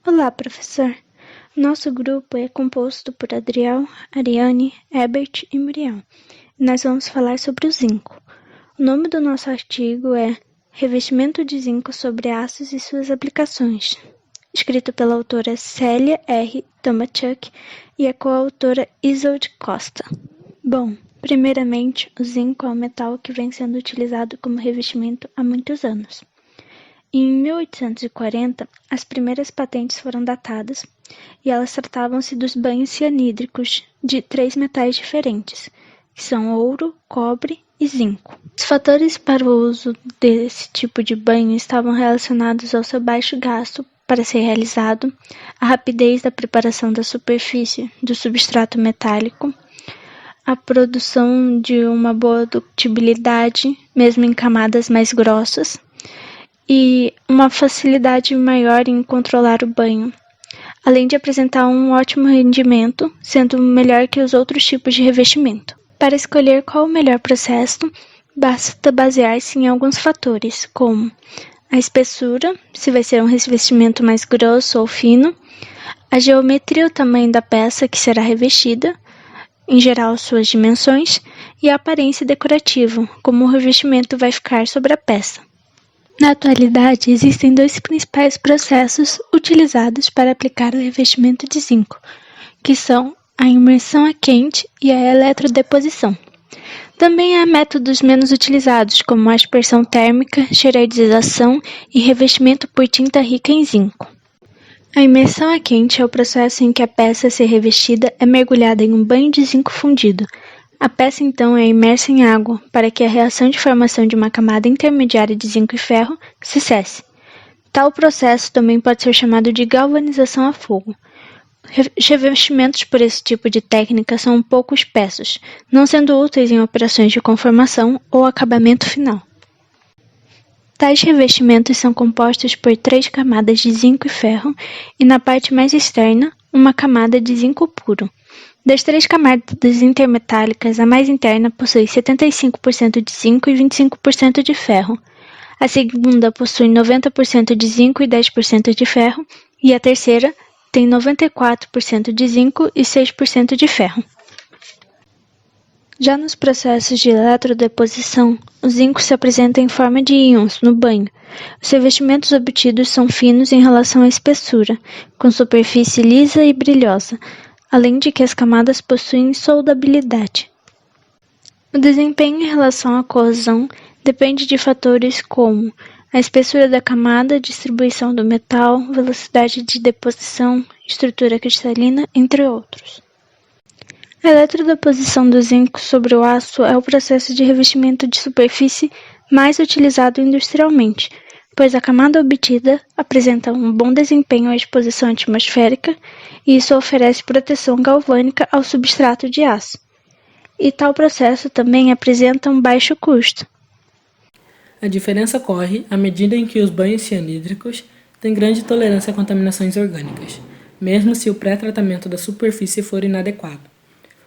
Olá, professor. Nosso grupo é composto por Adriel, Ariane, Herbert e Muriel. Nós vamos falar sobre o zinco. O nome do nosso artigo é Revestimento de zinco sobre aços e suas aplicações, escrito pela autora Célia R. Tomachuk e a coautora Isolde Costa. Bom, primeiramente, o zinco é um metal que vem sendo utilizado como revestimento há muitos anos. Em 1840, as primeiras patentes foram datadas e elas tratavam-se dos banhos cianídricos de 3 metais diferentes, que são ouro, cobre e zinco. Os fatores para o uso desse tipo de banho estavam relacionados ao seu baixo gasto para ser realizado, a rapidez da preparação da superfície do substrato metálico, a produção de uma boa ductibilidade, mesmo em camadas mais grossas, e uma facilidade maior em controlar o banho, além de apresentar um ótimo rendimento, sendo melhor que os outros tipos de revestimento. Para escolher qual o melhor processo, basta basear-se em alguns fatores, como a espessura, se vai ser um revestimento mais grosso ou fino, a geometria e o tamanho da peça que será revestida, em geral suas dimensões, e a aparência decorativa, como o revestimento vai ficar sobre a peça. Na atualidade, existem 2 principais processos utilizados para aplicar o revestimento de zinco, que são a imersão a quente e a eletrodeposição. Também há métodos menos utilizados, como a aspersão térmica, xerodização e revestimento por tinta rica em zinco. A imersão a quente é o processo em que a peça a ser revestida é mergulhada em um banho de zinco fundido. A peça então é imersa em água para que a reação de formação de uma camada intermediária de zinco e ferro se cesse. Tal processo também pode ser chamado de galvanização a fogo. Revestimentos por esse tipo de técnica são um pouco espessos, não sendo úteis em operações de conformação ou acabamento final. Tais revestimentos são compostos por 3 camadas de zinco e ferro e, na parte mais externa, uma camada de zinco puro. Das 3 camadas intermetálicas, a mais interna possui 75% de zinco e 25% de ferro. A segunda possui 90% de zinco e 10% de ferro, e a terceira tem 94% de zinco e 6% de ferro. Já nos processos de eletrodeposição, o zinco se apresenta em forma de íons no banho. Os revestimentos obtidos são finos em relação à espessura, com superfície lisa e brilhosa, além de que as camadas possuem soldabilidade. O desempenho em relação à corrosão depende de fatores como a espessura da camada, distribuição do metal, velocidade de deposição, estrutura cristalina, entre outros. A eletrodeposição do zinco sobre o aço é o processo de revestimento de superfície mais utilizado industrialmente, pois a camada obtida apresenta um bom desempenho à exposição atmosférica e isso oferece proteção galvânica ao substrato de aço. E tal processo também apresenta um baixo custo. A diferença ocorre à medida em que os banhos cianídricos têm grande tolerância a contaminações orgânicas, mesmo se o pré-tratamento da superfície for inadequado.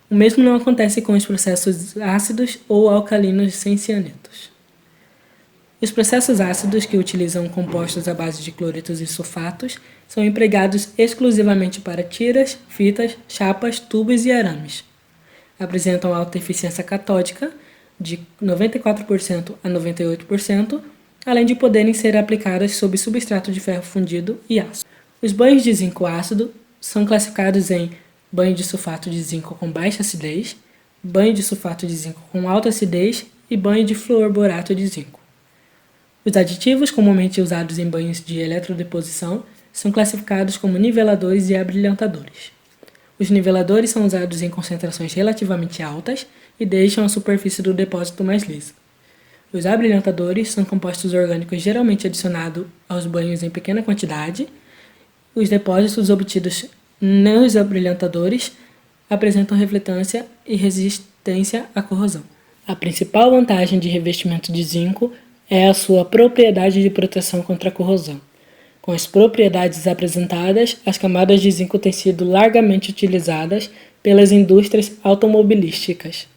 O mesmo não acontece com os processos ácidos ou alcalinos sem cianetos. Os processos ácidos, que utilizam compostos à base de cloretos e sulfatos, são empregados exclusivamente para tiras, fitas, chapas, tubos e arames. Apresentam alta eficiência catódica, de 94% a 98%, além de poderem ser aplicadas sob substrato de ferro fundido e aço. Os banhos de zinco ácido são classificados em banho de sulfato de zinco com baixa acidez, banho de sulfato de zinco com alta acidez e banho de fluorborato de zinco. Os aditivos comumente usados em banhos de eletrodeposição são classificados como niveladores e abrilhantadores. Os niveladores são usados em concentrações relativamente altas e deixam a superfície do depósito mais lisa. Os abrilhantadores são compostos orgânicos geralmente adicionados aos banhos em pequena quantidade. Os depósitos obtidos nos abrilhantadores apresentam refletância e resistência à corrosão. A principal vantagem de revestimento de zinco é a sua propriedade de proteção contra a corrosão. Com as propriedades apresentadas, as camadas de zinco têm sido largamente utilizadas pelas indústrias automobilísticas.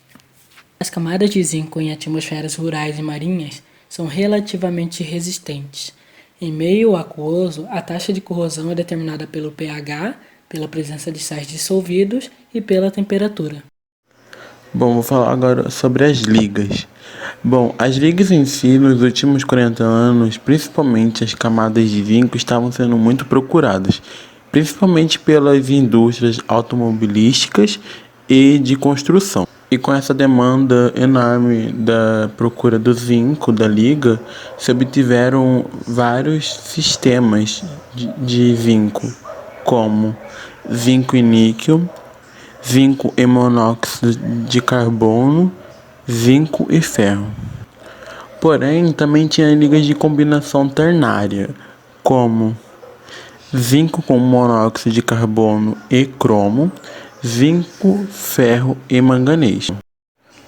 As camadas de zinco em atmosferas rurais e marinhas são relativamente resistentes. Em meio aquoso, a taxa de corrosão é determinada pelo pH, pela presença de sais dissolvidos e pela temperatura. Bom, vou falar agora sobre as ligas. Bom, as ligas em si, nos últimos 40 anos, principalmente as camadas de zinco, estavam sendo muito procuradas, principalmente pelas indústrias automobilísticas e de construção. E com essa demanda enorme da procura do zinco, da liga, se obtiveram vários sistemas de zinco, como zinco e níquel, zinco e monóxido de carbono, zinco e ferro. Porém, também tinha ligas de combinação ternária, como zinco com monóxido de carbono e cromo, zinco, ferro e manganês.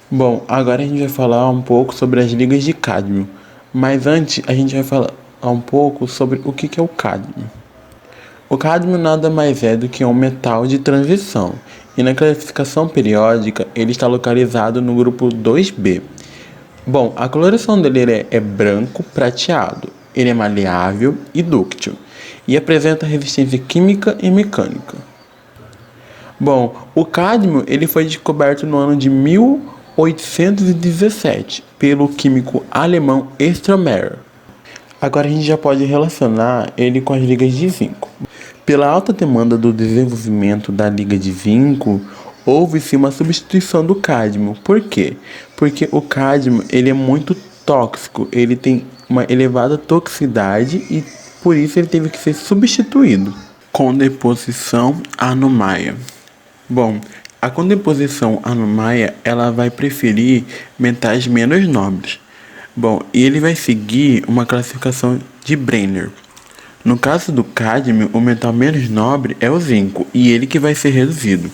Bom, agora a gente vai falar um pouco sobre as ligas de cádmio, mas antes a gente vai falar um pouco sobre o que é o cádmio. O cádmio nada mais é do que um metal de transição, e na classificação periódica ele está localizado no grupo 2B. Bom, a coloração dele é branco prateado, ele é maleável e dúctil, e apresenta resistência química e mecânica. Bom, o cádmio ele foi descoberto no ano de 1817 pelo químico alemão Stromer. Agora a gente já pode relacionar ele com as ligas de zinco. Pela alta demanda do desenvolvimento da liga de zinco, houve-se uma substituição do cádmio. Por quê? Porque o cádmio ele é muito tóxico, ele tem uma elevada toxicidade e por isso ele teve que ser substituído com deposição anomia. Bom, a condemposição anomia ela vai preferir metais menos nobres. Bom, e ele vai seguir uma classificação de Brenner. No caso do cádmio, o metal menos nobre é o zinco, e ele que vai ser reduzido.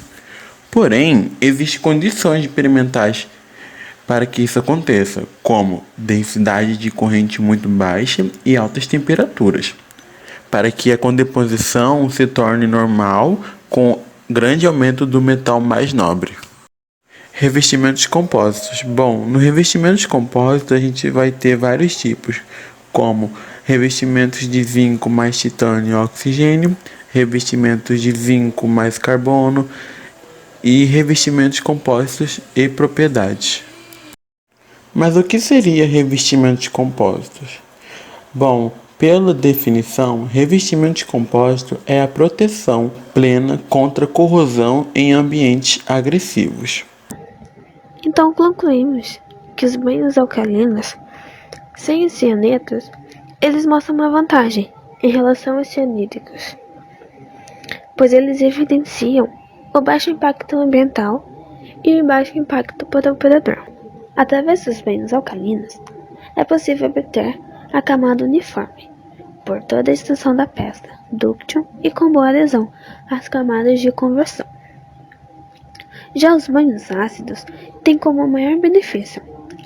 Porém, existem condições experimentais para que isso aconteça, como densidade de corrente muito baixa e altas temperaturas, para que a condemposição se torne normal com grande aumento do metal mais nobre. Revestimentos compósitos. Bom, no revestimentos compósitos a gente vai ter vários tipos, como revestimentos de zinco mais titânio e oxigênio, revestimentos de zinco mais carbono e revestimentos compósitos e propriedades. Mas o que seria revestimentos compósitos? Bom, pela definição, revestimento compósito é a proteção plena contra corrosão em ambientes agressivos. Então concluímos que os banhos alcalinos, sem os cianetos, eles mostram uma vantagem em relação aos cianídricos, pois eles evidenciam o baixo impacto ambiental e o baixo impacto para o operador. Através dos banhos alcalinos, é possível obter a camada uniforme por toda a extensão da peça, dúctil e com boa adesão às camadas de conversão. Já os banhos ácidos têm como maior benefício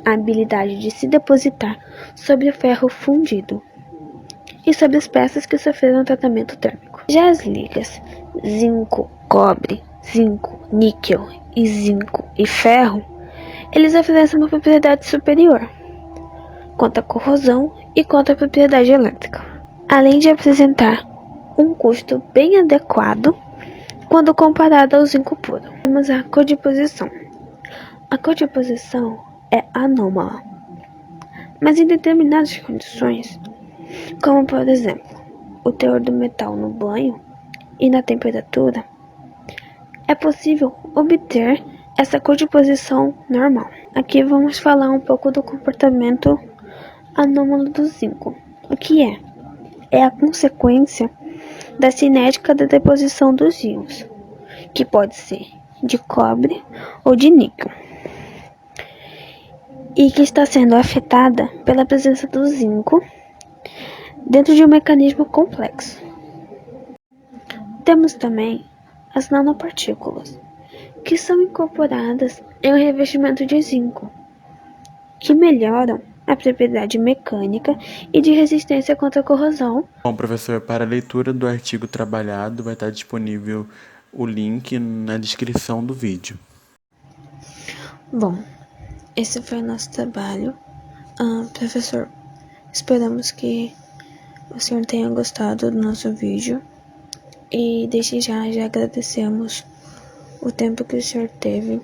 a habilidade de se depositar sobre o ferro fundido e sobre as peças que sofreram tratamento térmico. Já as ligas zinco, cobre, zinco, níquel e zinco e ferro, eles oferecem uma propriedade superior quanto à corrosão e quanto à propriedade elétrica, além de apresentar um custo bem adequado quando comparado ao zinco puro. Temos a codiposição. A codiposição é anômala, mas em determinadas condições, como por exemplo, o teor do metal no banho e na temperatura, é possível obter essa codiposição normal. Aqui vamos falar um pouco do comportamento anômalo do zinco. O que é? É a consequência da cinética da deposição dos íons, que pode ser de cobre ou de níquel, e que está sendo afetada pela presença do zinco dentro de um mecanismo complexo. Temos também as nanopartículas, que são incorporadas em um revestimento de zinco, que melhoram a propriedade mecânica e de resistência contra a corrosão. Bom, professor, para a leitura do artigo trabalhado vai estar disponível o link na descrição do vídeo. Bom, esse foi o nosso trabalho. Professor, esperamos que o senhor tenha gostado do nosso vídeo. E desde já agradecemos o tempo que o senhor teve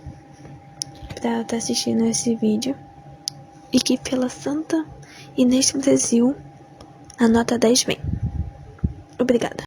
para estar assistindo esse vídeo. E que pela Santa Inês do Brasil, a nota 10 vem. Obrigada.